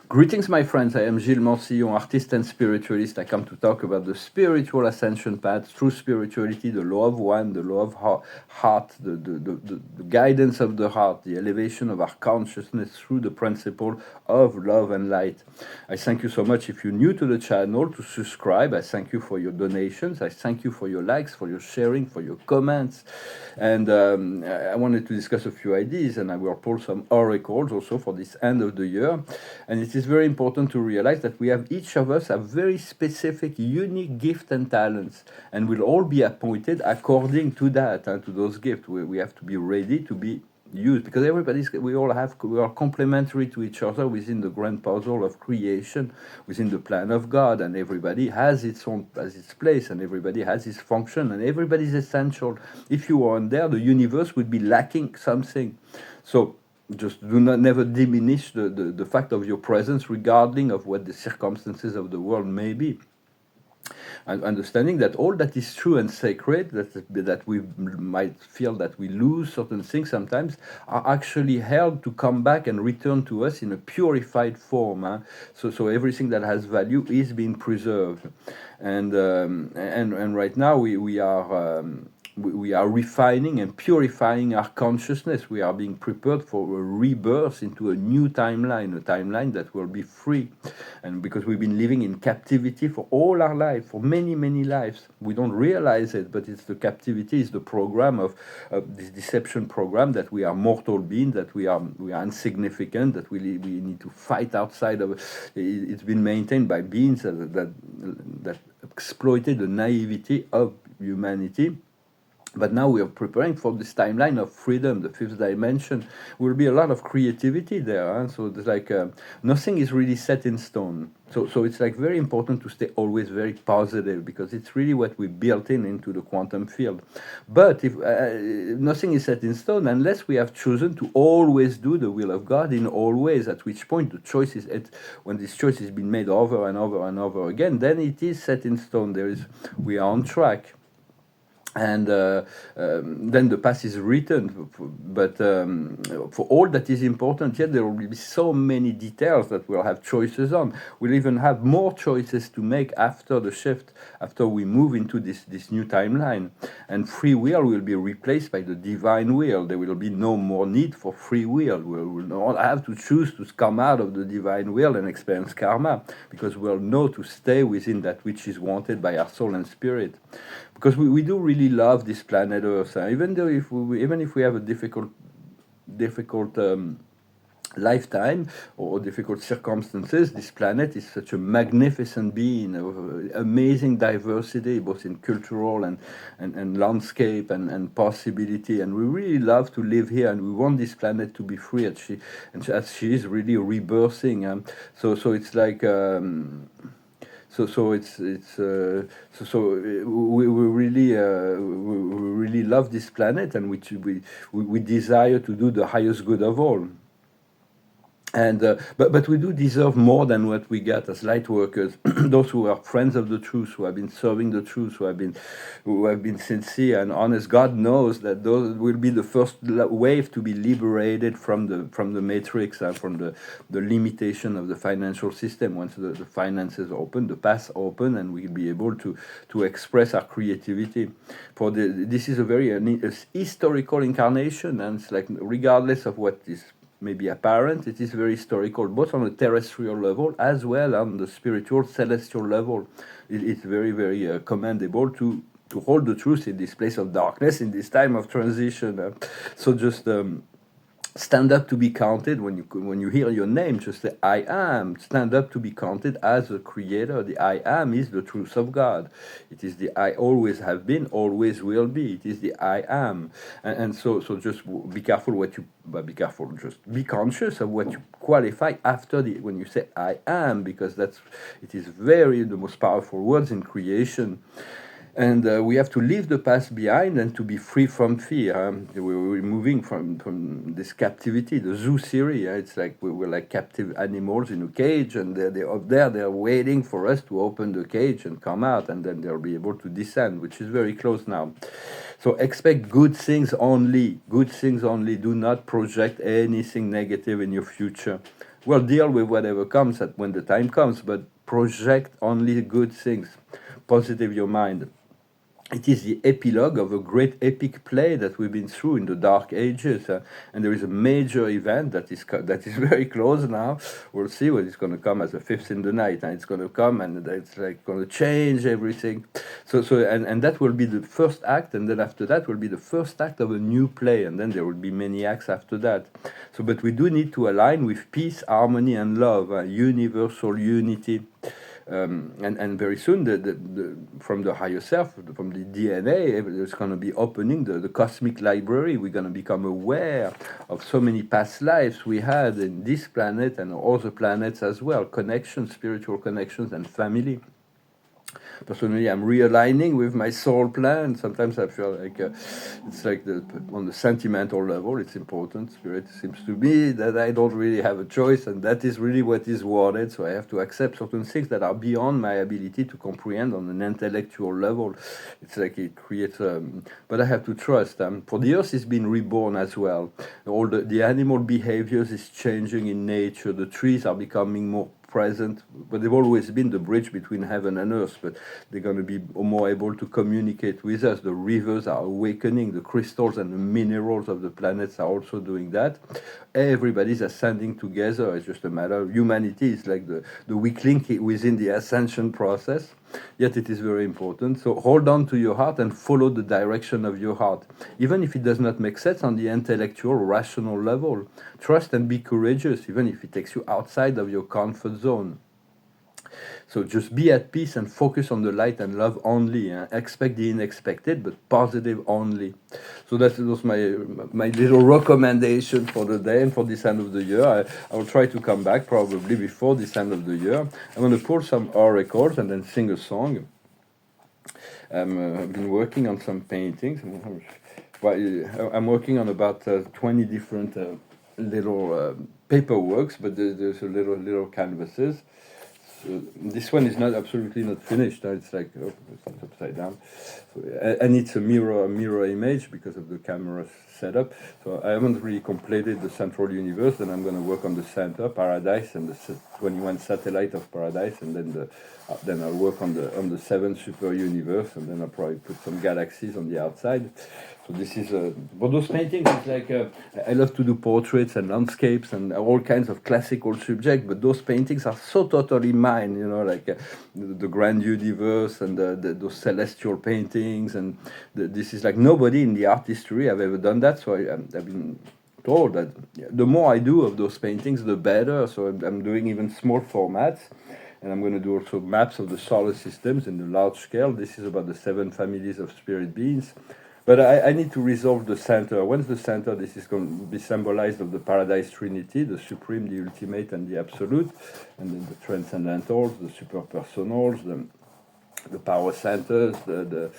Greetings, my friends. I am Gilles Mansillon, artist and spiritualist. I come to talk about the spiritual ascension path, true spirituality, the law of one, the law of heart, the guidance of the heart, the elevation of our consciousness through the principle of love and light. I thank you so much if you're new to the channel to subscribe. I thank you for your donations. I thank you for your likes, for your sharing, for your comments. And I wanted to discuss a few ideas, and I will pull some oracles also for this end of the year. And it is very important to realize that we have, each of us have very specific, unique gifts and talents, and we'll all be appointed according to that, and to those gifts. We have to be ready to be used, because we are complementary to each other within the grand puzzle of creation, within the plan of God, and everybody has its place, and everybody has its function, and everybody is essential. If you aren't there, the universe would be lacking something. So just do not never diminish the fact of your presence, regarding of what the circumstances of the world may be. And understanding that all that is true and sacred, that we might feel that we lose certain things sometimes, are actually held to come back and return to us in a purified form. So everything that has value is being preserved, and right now we are. We are refining and purifying our consciousness. We are being prepared for a rebirth into a new timeline, a timeline that will be free. And because we've been living in captivity for all our life, for many, many lives, we don't realize it, but it's the captivity, is the program of this deception program, that we are mortal beings, that we are insignificant, that we need to fight outside of. It's been maintained by beings that exploited the naivety of humanity. But now we are preparing for this timeline of freedom, the fifth dimension. Will be a lot of creativity there. So it's like nothing is really set in stone. So it's like very important to stay always very positive, because it's really what we built into the quantum field. But if nothing is set in stone, unless we have chosen to always do the will of God in all ways, at which point the choice is, when this choice has been made over and over and over again, then it is set in stone. We are on track. And then the path is written, but for all that is important, yet there will be so many details that we'll have choices on. We'll even have more choices to make after the shift, after we move into this new timeline. And free will be replaced by the divine will. There will be no more need for free will. We'll not have to choose to come out of the divine will and experience karma, because we'll know to stay within that which is wanted by our soul and spirit. Because we do really love this planet Earth, even if we have a difficult lifetime or difficult circumstances, this planet is such a magnificent being of amazing diversity, both in cultural and landscape and possibility, and we really love to live here, and we want this planet to be free, as she is really rebirthing. So it's like. So we really love this planet, and we desire to do the highest good of all. And but we do deserve more than what we get as light workers. Those who are friends of the truth, who have been serving the truth, who have been sincere and honest. God knows that those will be the first wave to be liberated from the matrix and from the limitation of the financial system. Once the finances open, the path open, and we'll be able to express our creativity. This is a very historical incarnation, and it's like, regardless of what is maybe apparent, it is very historical, both on a terrestrial level as well on the spiritual celestial level. It's very, very commendable to hold the truth in this place of darkness, in this time of transition. So just stand up to be counted. When you hear your name, just say, I am. Stand up to be counted as a creator. The I am is the truth of God. It is the I always have been, always will be. It is the I am. And so just be careful just be conscious of what you qualify after when you say I am, because it is the most powerful words in creation. And we have to leave the past behind and to be free from fear. We're moving from this captivity, the zoo theory. It's like we're like captive animals in a cage, and they're up there, they're waiting for us to open the cage and come out, and then they'll be able to descend, which is very close now. So expect good things only. Good things only. Do not project anything negative in your future. well, deal with whatever comes at when the time comes, but project only good things. Positive your mind. It is the epilogue of a great epic play that we've been through in the Dark Ages, and there is a major event that is very close now. We'll see what is going to come as a fifth in the night, and it's going to come, and it's like going to change everything. And that will be the first act, and then after that will be the first act of a new play, and then there will be many acts after that. So, but we do need to align with peace, harmony, and love, universal unity. And very soon, from the higher self, from the DNA, there's going to be opening the cosmic library. We're going to become aware of so many past lives we had in this planet and other planets as well. Connections, spiritual connections, and family. Personally, I'm realigning with my soul plan. Sometimes I feel like it's like on the sentimental level, it's important. Spirit seems to be that I don't really have a choice, and that is really what is wanted. So I have to accept certain things that are beyond my ability to comprehend on an intellectual level. It's like it creates, but I have to trust. For the earth is being reborn as well. All the animal behaviors is changing in nature. The trees are becoming more present, but they've always been the bridge between heaven and earth, but they're going to be more able to communicate with us. The rivers are awakening, the crystals and the minerals of the planets are also doing that. Everybody's ascending together. It's just a matter of humanity is like the weak link within the ascension process, yet it is very important. So hold on to your heart and follow the direction of your heart, even if it does not make sense on the intellectual rational level. Trust and be courageous, even if it takes you outside of your comfort zone. So just be at peace and focus on the light and love only. Expect the unexpected, but positive only. So that was my little recommendation for the day and for this end of the year. I will try to come back probably before this end of the year. I'm going to pull some oracles and then sing a song. I've been working on some paintings. I'm working on about 20 different little paperworks, but there's a little canvases. So this one is not absolutely not finished. It's like it's upside down, and it's a mirror image because of the camera setup. So I haven't really completed the central universe. Then I'm going to work on the center, paradise, and the 21 satellite of paradise, and then I'll work on the 7 super universe, and then I'll probably put some galaxies on the outside. So this is but those paintings, it's like I love to do portraits and landscapes and all kinds of classical subjects, but those paintings are so totally mine, like the grand universe and those celestial paintings, and this is like nobody in the art history have ever done that. So I've been told that the more I do of those paintings, the better. So I'm doing even small formats. And I'm going to do also maps of the solar systems in the large scale. This is about the 7 families of spirit beings. But I need to resolve the center. Once the center, this is going to be symbolized of the Paradise Trinity, the Supreme, the Ultimate, and the Absolute, and then the Transcendentals, the Superpersonals, the Power Centers, the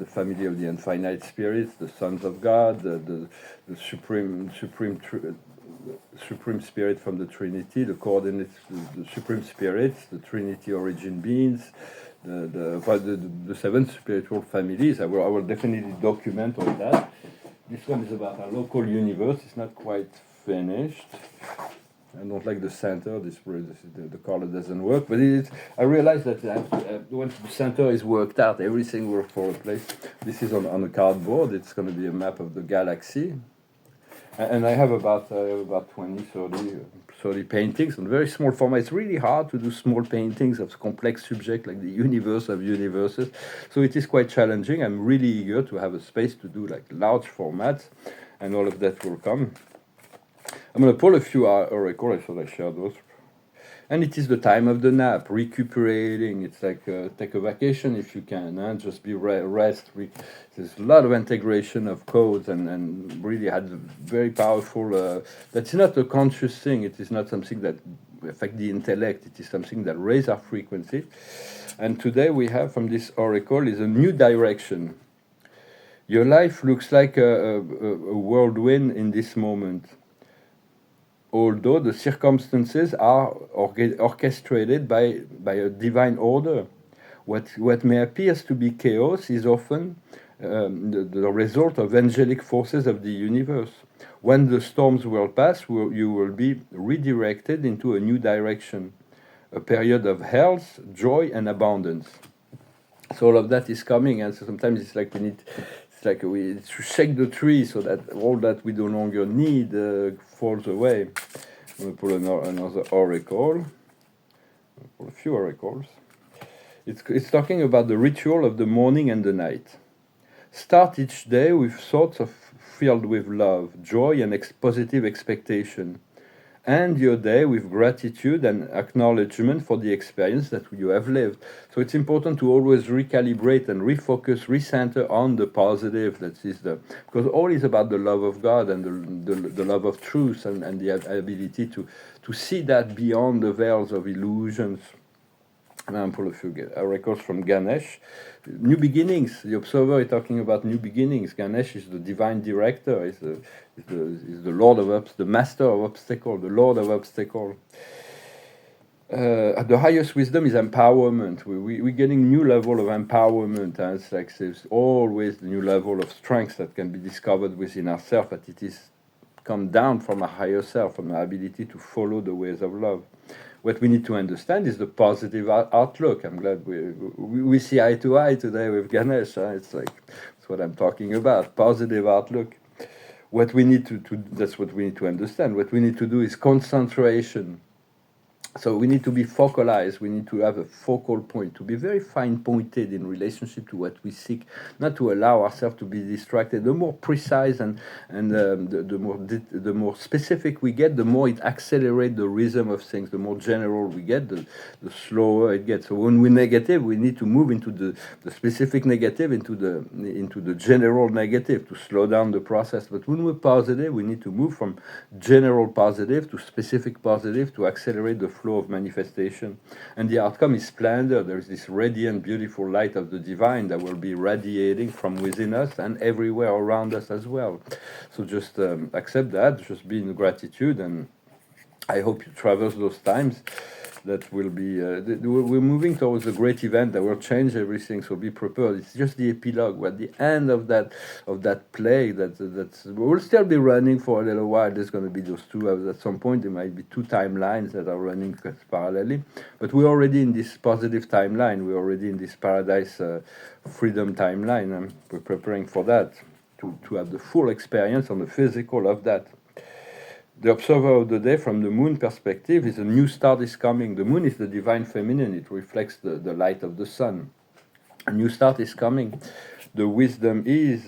family of the Infinite Spirits, the Sons of God, the Supreme Spirit from the Trinity, the coordinates, the Supreme Spirits, the Trinity origin beings, the 7 spiritual families. I will definitely document all that. This one is about our local universe. It's not quite finished. I don't like the center. The color doesn't work. But I realized that once the center is worked out, everything will fall in place. This is on a cardboard. It's going to be a map of the galaxy. And I have about 20, 30 paintings on very small format. It's really hard to do small paintings of complex subjects like the universe of universes. So it is quite challenging. I'm really eager to have a space to do like large formats, and all of that will come. I'm going to pull a few oracles. I thought I shared those. And it is the time of the nap, recuperating. It's like take a vacation if you can, just be rest. There's a lot of integration of codes and really had very powerful, that's not a conscious thing. It is not something that affects the intellect. It is something that raises our frequency. And today we have from this oracle is a new direction. Your life looks like a whirlwind in this moment. Although the circumstances are orchestrated by a divine order. What may appear to be chaos is often the result of angelic forces of the universe. When the storms will pass, you will be redirected into a new direction, a period of health, joy, and abundance. So all of that is coming, and so sometimes it's like we to shake the tree so that all that we no longer need falls away. I'm going to pull another oracle, or a few oracles. It's talking about the ritual of the morning and the night. Start each day with thoughts filled with love, joy, and positive expectation. End your day with gratitude and acknowledgement for the experience that you have lived. So it's important to always recalibrate and refocus, recenter on the positive. Because all is about the love of God and the love of truth and the ability to see that beyond the veils of illusions. And I'll pull a few records from Ganesh. New beginnings. The observer is talking about new beginnings. Ganesh is the divine director. Is the Lord of the master of obstacle, the Lord of obstacle. The highest wisdom is empowerment. We're getting new level of empowerment, and it's like there's always the new level of strength that can be discovered within ourselves, but it is come down from a higher self, from our ability to follow the ways of love. What we need to understand is the positive outlook. I'm glad we see eye to eye today with Ganesh. It's like that's what I'm talking about. Positive outlook. What we need to that's what we need to understand. What we need to do is concentration. So we need to be focalized. We need to have a focal point, to be very fine-pointed in relationship to what we seek, not to allow ourselves to be distracted. The more precise and the more specific we get, the more it accelerates the rhythm of things. The more general we get, the slower it gets. So when we're negative, we need to move into the specific negative, into the general negative, to slow down the process. But when we're positive, we need to move from general positive to specific positive to accelerate the flow of manifestation. And the outcome is splendor. There's this radiant, beautiful light of the divine that will be radiating from within us and everywhere around us as well. So just accept that, just be in gratitude, and I hope you traverse those times. That will be we're moving towards a great event that will change everything, so be prepared. It's just the epilogue. We're at the end of that play that's we'll still be running for a little while. There's going to be those two at some point. There might be two timelines that are running parallelly, but we're already in this positive timeline. We're already in this paradise freedom timeline, and we're preparing for that to have the full experience on the physical of that. The observer of the day from the moon perspective is a new start is coming. The moon is the divine feminine. It reflects the light of the sun. A new start is coming. The wisdom is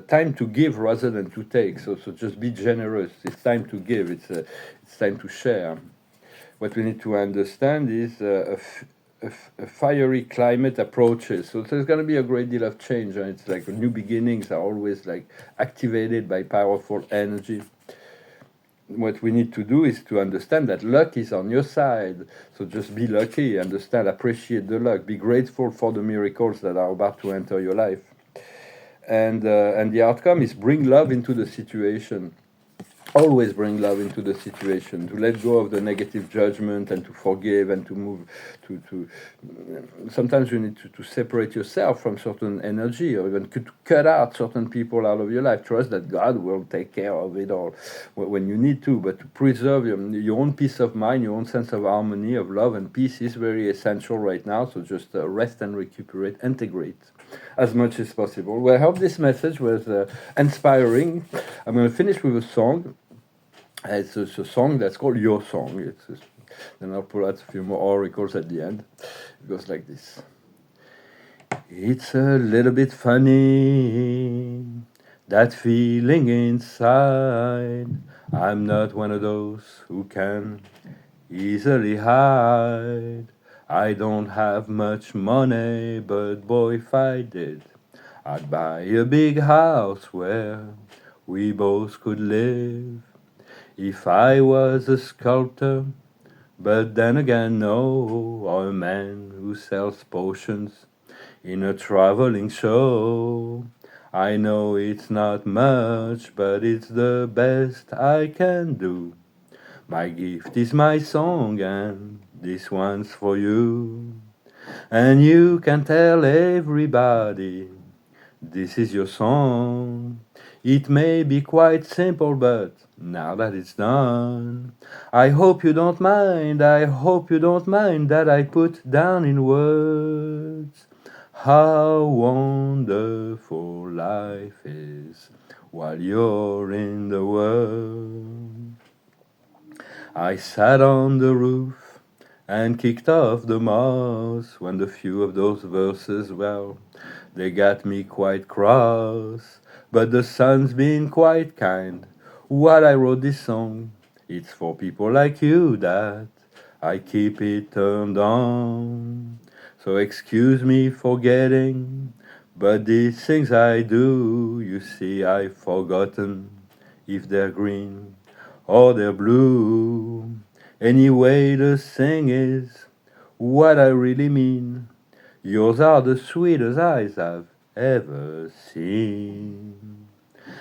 time to give rather than to take. So just be generous. It's time to give. It's time to share. What we need to understand is a fiery climate approaches. So there's going to be a great deal of change. And it's like new beginnings are always like activated by powerful energy. What we need to do is to understand that luck is on your side. So just be lucky, understand, appreciate the luck, be grateful for the miracles that are about to enter your life. And the outcome is bring love into the situation. Always bring love into the situation, to let go of the negative judgment and to forgive and to move to sometimes you need to separate yourself from certain energy, or even to cut out certain people out of your life. Trust that God will take care of it all when you need to, but to preserve your own peace of mind, your own sense of harmony, of love and peace is very essential right now. So just rest and recuperate, integrate as much as possible. Well, I hope this message was inspiring. I'm going to finish with a song. It's a song that's called Your Song. Then I'll pull out a few more oracles at the end. It goes like this. It's a little bit funny, that feeling inside. I'm not one of those who can easily hide. I don't have much money, but boy, if I did, I'd buy a big house where we both could live. If I was a sculptor, but then again, no, or a man who sells potions in a traveling show. I know it's not much, but it's the best I can do. My gift is my song, and this one's for you. And you can tell everybody This is your song. It may be quite simple, but now that it's done, I hope you don't mind, I hope you don't mind that I put down in words how wonderful life is while you're in the world. I sat on the roof and kicked off the moss when the few of those verses, well, they got me quite cross. But the sun's been quite kind while I wrote this song. It's for people like you that I keep it turned on. So excuse me for getting, but these things I do, you see, I've forgotten if they're green or they're blue. Anyway, the thing is what I really mean. Yours are the sweetest eyes I've ever seen.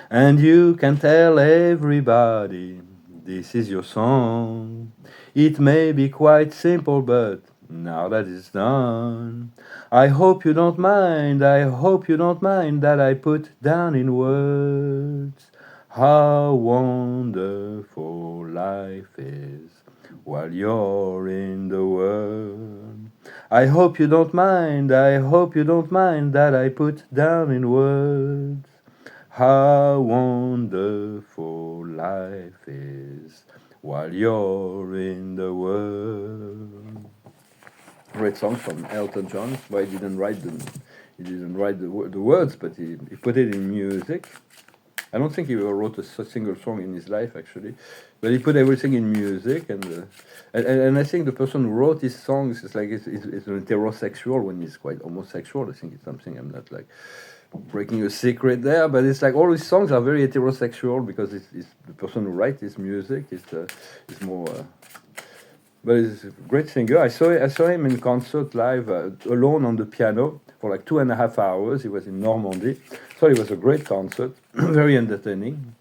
And you can tell everybody this is your song. It may be quite simple, but now that it's done, I hope you don't mind, I hope you don't mind that I put down in words how wonderful life is while you're in the world. I hope you don't mind, I hope you don't mind that I put down in words how wonderful life is while you're in the world. Great song from Elton John. Well, he didn't write the words, but he put it in music. I don't think he ever wrote a single song in his life, actually, but he put everything in music, and I think the person who wrote his songs is like is an heterosexual when he's quite homosexual. I think it's something I'm not like breaking a secret there, but it's like all his songs are very heterosexual because it's the person who writes his music is more. But he's a great singer. I saw him in concert live alone on the piano for like 2.5 hours. He was in Normandy. So it was a great concert, very entertaining.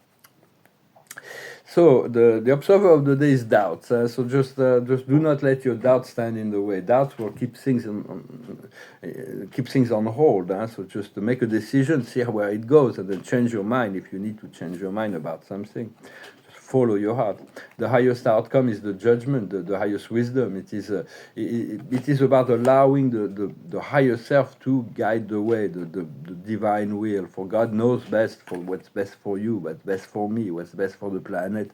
So the observer of the day is doubts. So just do not let your doubts stand in the way. Doubts will keep things keep things on hold. So just to make a decision, see where it goes, and then change your mind if you need to change your mind about something. Just follow your heart. The highest outcome is the judgment, the highest wisdom. It is about allowing the higher self to guide the way, the divine will. For God knows best for what's best for you, what's best for me, what's best for the planet.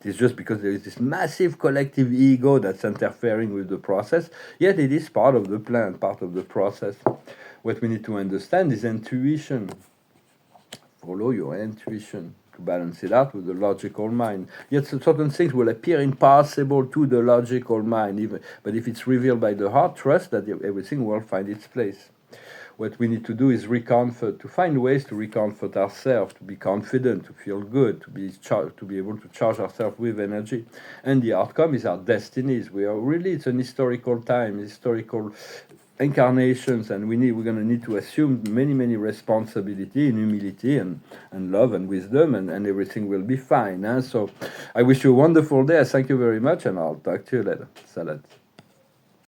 It is just because there is this massive collective ego that's interfering with the process, yet it is part of the plan, part of the process. What we need to understand is intuition. Follow your intuition to balance it out with the logical mind. Yet certain things will appear impossible to the logical mind, but if it's revealed by the heart, trust that everything will find its place. What we need to do is to find ways to recomfort ourselves, to be confident, to feel good, to be able to charge ourselves with energy. And the outcome is our destinies. It's an historical time, historical incarnations, and we're going to need to assume many responsibility and humility and love and wisdom, and everything will be fine. So I wish you a wonderful day. Thank you very much, and I'll talk to you later. Salat.